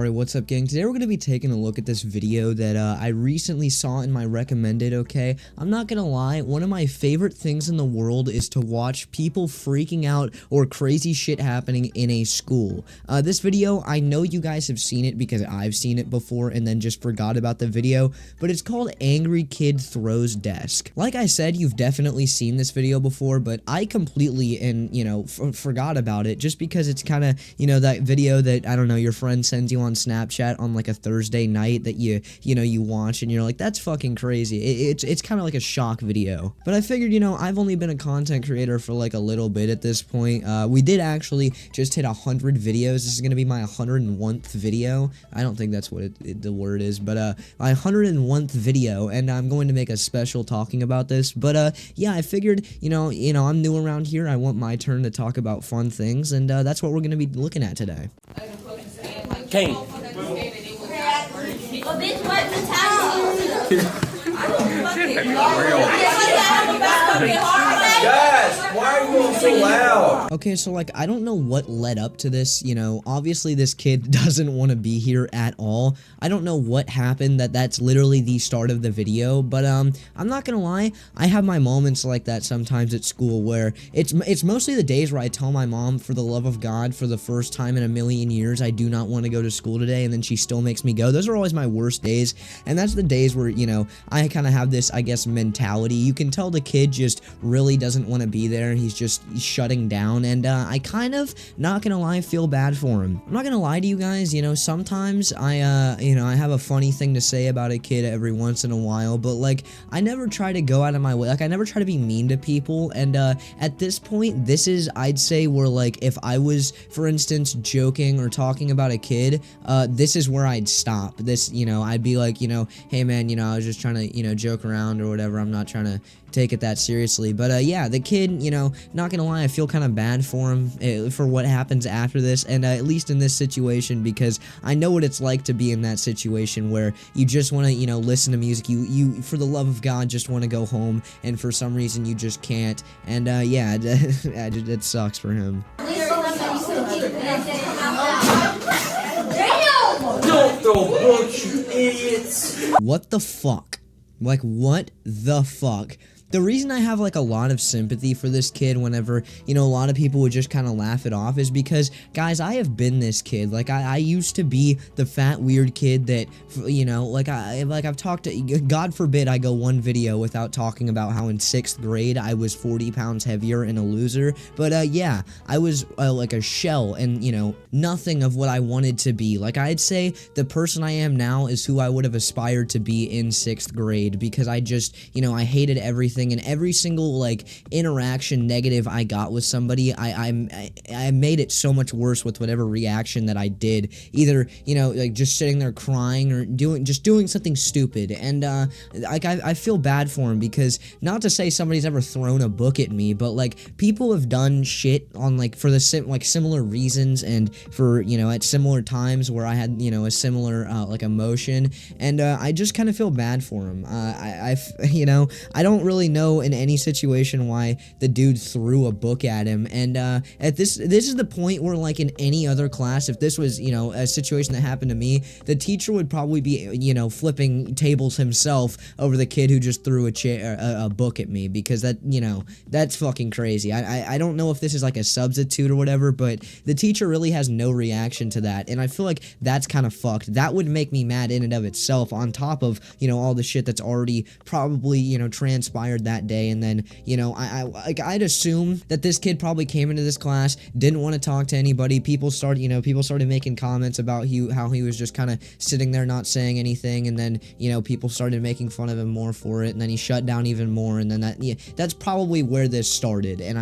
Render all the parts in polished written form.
Alright, what's up, gang? Today we're going to be taking a look at this video that I recently saw in my recommended, okay? I'm not gonna lie, one of my favorite things in the world is to watch people freaking out or crazy shit happening in a school. This video, I know you guys have seen it because I've seen it before and then just forgot about the video, but it's called Angry Kid Throws Desk. Like I said, you've definitely seen this video before, but I completely forgot about it just because it's kind of, that video that, I don't know, your friend sends you on Snapchat on like a Thursday night that you watch and you're like, that's fucking crazy. It's kind of like a shock video. But I figured, I've only been a content creator for like a little bit at this point. We did actually just hit 100 videos. This is going to be my 101th video. I don't think that's what the word is, but my 101th video, and I'm going to make a special talking about this. But yeah, I figured, I'm new around here. I want my turn to talk about fun things, and that's what we're going to be looking at today. Kane. Guys, why are you so loud? Okay, so like, I don't know what led up to this, obviously this kid doesn't want to be here at all. I don't know what happened that's literally the start of the video, but I'm not gonna lie, I have my moments like that sometimes at school where it's mostly the days where I tell my mom, for the love of God, for the first time in a million years, I do not want to go to school today, and then she still makes me go. Those are always my worst days, and that's the days where, I kind of have this, I guess, mentality. You can tell the kid just really doesn't want to be there. He's just shutting down, and I kind of, not gonna lie, feel bad for him. I'm not gonna lie to you guys, sometimes I have a funny thing to say about a kid every once in a while, but like, I never try to go out of my way. Like, I never try to be mean to people, and at this point, this is, I'd say, where like, if I was, for instance, joking or talking about a kid, this is where I'd stop. This, I'd be like, hey man, I was just trying to, joke around or whatever. I'm not trying to take it that seriously. But yeah, the kid, not gonna lie, I feel kind of bad for him for what happens after this, and at least in this situation, because I know what it's like to be in that situation where you just want to, listen to music, you for the love of God just want to go home, and for some reason you just can't, and yeah, it sucks for him. Don't throw books, you idiots! What the fuck? Like, what the fuck? The reason I have, like, a lot of sympathy for this kid whenever, a lot of people would just kind of laugh it off is because, guys, I have been this kid. Like, I used to be the fat, weird kid that, I've talked to, God forbid I go one video without talking about how in 6th grade I was 40 pounds heavier and a loser. But, yeah, I was, like, a shell and, nothing of what I wanted to be. Like, I'd say the person I am now is who I would have aspired to be in 6th grade because I just, I hated everything. And every single, like, interaction negative I got with somebody, I made it so much worse with whatever reaction that I did. Either, like, just sitting there crying or doing something stupid. And, like, I feel bad for him because, not to say somebody's ever thrown a book at me, but, like, people have done shit on, like, for the similar reasons and for, at similar times where I had, a similar, like, emotion. And, I just kind of feel bad for him. I don't really know in any situation why the dude threw a book at him, and at this is the point where, like, in any other class, if this was a situation that happened to me, the teacher would probably be flipping tables himself over the kid who just threw a book at me, because that's fucking crazy. I don't know if this is like a substitute or whatever, but the teacher really has no reaction to that, and I feel like that's kind of fucked. That would make me mad in and of itself, on top of all the shit that's already probably transpired that day. And then I'd assume that this kid probably came into this class, didn't want to talk to anybody. People started making comments about how he was just kind of sitting there not saying anything, and then people started making fun of him more for it, and then he shut down even more, and then that's probably where this started. And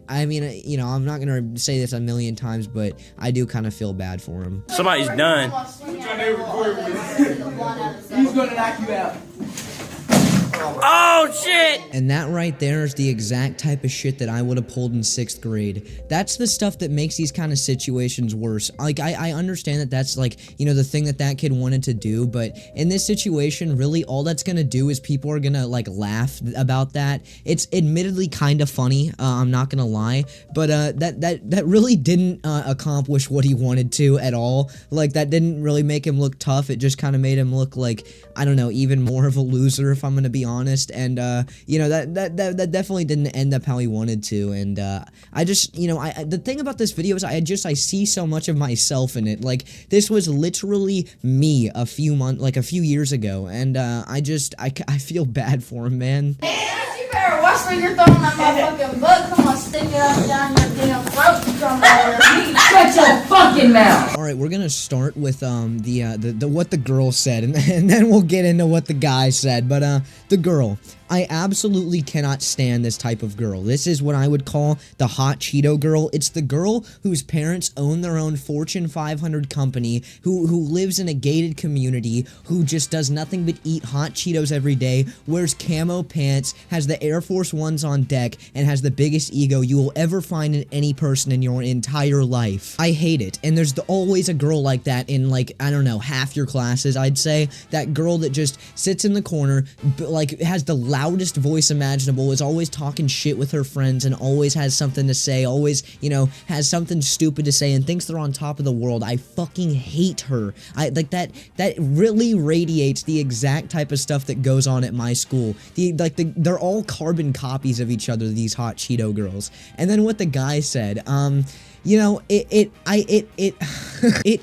I mean, I'm not gonna say this a million times, but I do kind of feel bad for him. Somebody's done. He's gonna knock you out. Oh shit! And that right there is the exact type of shit that I would have pulled in 6th grade. That's the stuff that makes these kind of situations worse. Like, I understand that that's like, you know, the thing that that kid wanted to do, but in this situation, really all that's gonna do is people are gonna like laugh about that. It's admittedly kind of funny, I'm not gonna lie, but that really didn't accomplish what he wanted to at all. Like, that didn't really make him look tough. It just kind of made him look like, I don't know, even more of a loser, if I'm gonna be honest. And you know, that definitely didn't end up how he wanted to. And I just, you know, the thing about this video is I see so much of myself in it. Like, this was literally me a few years ago, and I feel bad for him, man. You better watch where you're throwing that motherfucking book. Come on, stick it up down your damn throat. You come over here. Shut your fucking mouth. All right, we're gonna start with the what the girl said, and then we'll get into what the guy said. But the girl, I absolutely cannot stand this type of girl. This is what I would call the hot Cheeto girl. It's the girl whose parents own their own Fortune 500 company, who lives in a gated community, who just does nothing but eat hot Cheetos every day, wears camo pants, has the Air Force Ones on deck, and has the biggest ego you will ever find in any person in your entire life. I hate it, and there's always a girl like that in, like, I don't know, half your classes, I'd say. That girl that just sits in the corner, like, has the loudest voice imaginable, is always talking shit with her friends, and always has something to say, always, you know, has something stupid to say, and thinks they're on top of the world. I fucking hate her. That really radiates the exact type of stuff that goes on at my school. They're all carbon copies of each other, these hot Cheeto girls. And then what the guy said, you know, it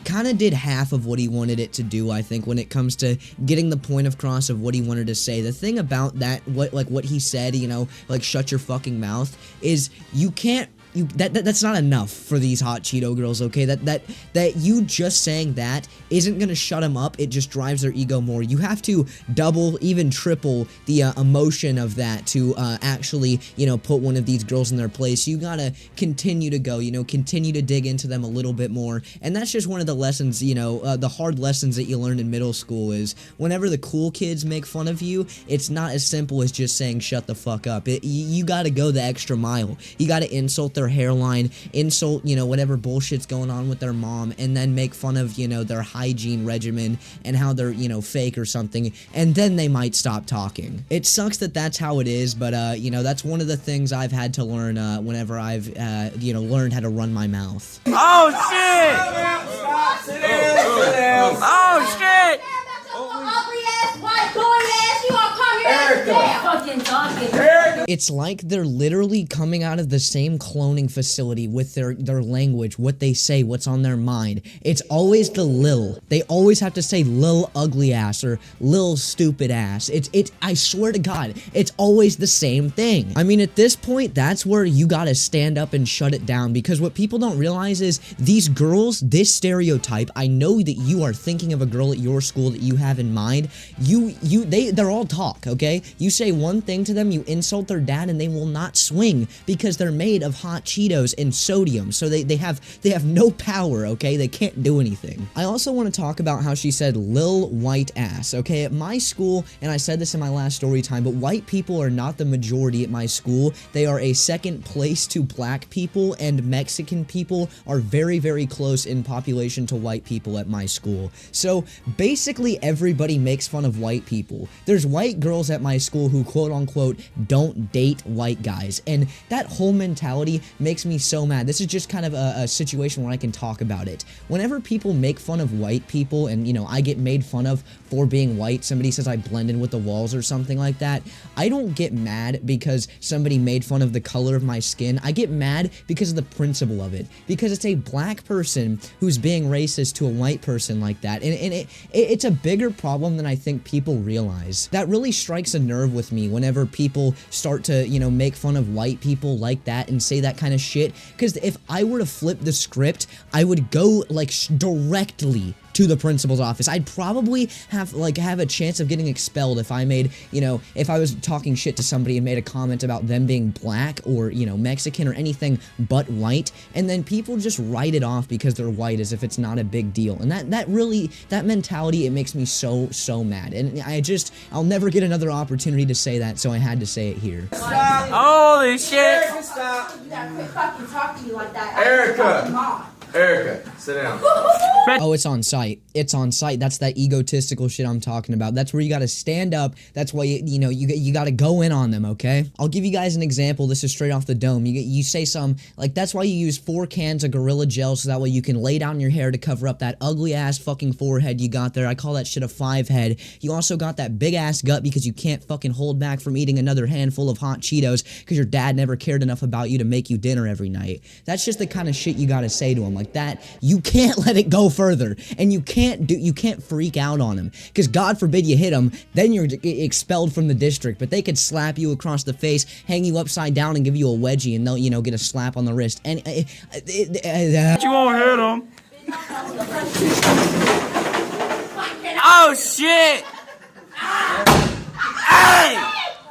kind of did half of what he wanted it to do, I think, when it comes to getting the point across of what he wanted to say. The thing about that, what he said, you know, like, shut your fucking mouth, is you can't, that's not enough for these hot Cheeto girls, okay? That you just saying that isn't gonna shut them up. It just drives their ego more. You have to double, even triple the emotion of that to actually, you know, put one of these girls in their place. You gotta continue to go, you know, continue to dig into them a little bit more. And that's just one of the lessons, you know, the hard lessons that you learned in middle school is whenever the cool kids make fun of you, it's not as simple as just saying shut the fuck up. You gotta go the extra mile. You gotta insult their hairline, insult, you know, whatever bullshit's going on with their mom, and then make fun of, you know, their hygiene regimen and how they're, you know, fake or something, and then they might stop talking. It sucks that that's how it is, but, you know, that's one of the things I've had to learn, whenever I've, you know, learned how to run my mouth. Oh shit! Oh shit! It's like they're literally coming out of the same cloning facility with their language, what they say, what's on their mind. It's always the lil. They always have to say lil ugly ass or lil stupid ass. I swear to God, it's always the same thing. I mean, at this point, that's where you gotta stand up and shut it down, because what people don't realize is these girls, this stereotype, I know that you are thinking of a girl at your school that you have in mind. They're all talk, okay? You say one thing to them, you insult their dad, and they will not swing because they're made of hot Cheetos and sodium. So they have no power, okay? They can't do anything. I also want to talk about how she said lil white ass, okay? At my school, and I said this in my last story time, but white people are not the majority at my school. They are a second place to black people, and Mexican people are very, very close in population to white people at my school. So basically everybody makes fun of white people. There's white girls at my school who quote unquote don't date white guys, and that whole mentality makes me so mad. This is just kind of a situation where I can talk about it. Whenever people make fun of white people, and you know, I get made fun of for being white, somebody says I blend in with the walls or something like that, I don't get mad because somebody made fun of the color of my skin. I get mad because of the principle of it, because it's a black person who's being racist to a white person like that, and it's a bigger problem than I think people realize. That really strikes a nerve with me whenever people start to, you know, make fun of white people like that and say that kind of shit, because if I were to flip the script, I would go like directly to the principal's office. I'd probably have a chance of getting expelled if I made, you know, if I was talking shit to somebody and made a comment about them being black or, you know, Mexican or anything but white, and then people just write it off because they're white as if it's not a big deal. And that mentality, it makes me so mad. And I'll never get another opportunity to say that, so I had to say it here. Stop. Holy shit! Erica, stop. You gotta quit fucking talking to me like that. Erica. Erica, sit down. Oh, it's on site. It's on site. That's that egotistical shit I'm talking about. That's where you gotta stand up. That's why, you know, you gotta go in on them, okay? I'll give you guys an example. This is straight off the dome. You say some, like, that's why you use 4 cans of Gorilla Gel, so that way you can lay down your hair to cover up that ugly-ass fucking forehead you got there. I call that shit a 5 head. You also got that big-ass gut because you can't fucking hold back from eating another handful of hot Cheetos because your dad never cared enough about you to make you dinner every night. That's just the kind of shit you gotta say to him. Like that, you can't let it go further, and you can't freak out on him, because God forbid you hit him, then you're expelled from the district. But they could slap you across the face, hang you upside down, and give you a wedgie, and they'll, you know, get a slap on the wrist. And You won't hit him. Oh shit! Hey!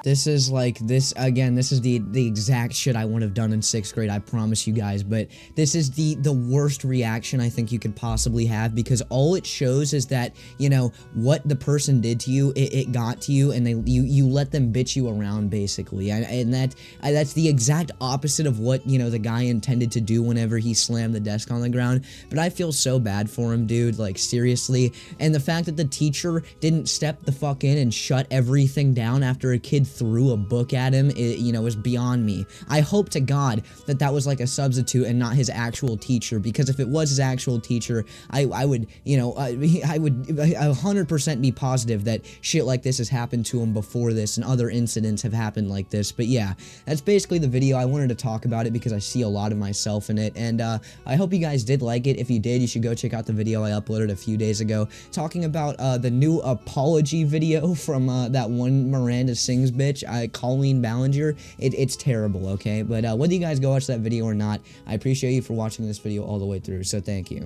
This is like, this is the exact shit I would have done in 6th grade, I promise you guys. But this is the worst reaction I think you could possibly have, because all it shows is that, you know, what the person did to you, it got to you, and you let them bitch you around, basically. And that's the exact opposite of what, you know, the guy intended to do whenever he slammed the desk on the ground. But I feel so bad for him, dude, like, seriously. And the fact that the teacher didn't step the fuck in and shut everything down after a kid threw a book at him, you know, is beyond me. I hope to God that that was like a substitute and not his actual teacher, because if it was his actual teacher, I would, you know, I would 100% be positive that shit like this has happened to him before this, and other incidents have happened like this. But yeah, that's basically the video. I wanted to talk about it because I see a lot of myself in it, and I hope you guys did like it. If you did, you should go check out the video I uploaded a few days ago talking about the new apology video from that one Miranda Sings bitch, Colleen Ballinger. It's terrible, okay? But whether you guys go watch that video or not, I appreciate you for watching this video all the way through, so thank you.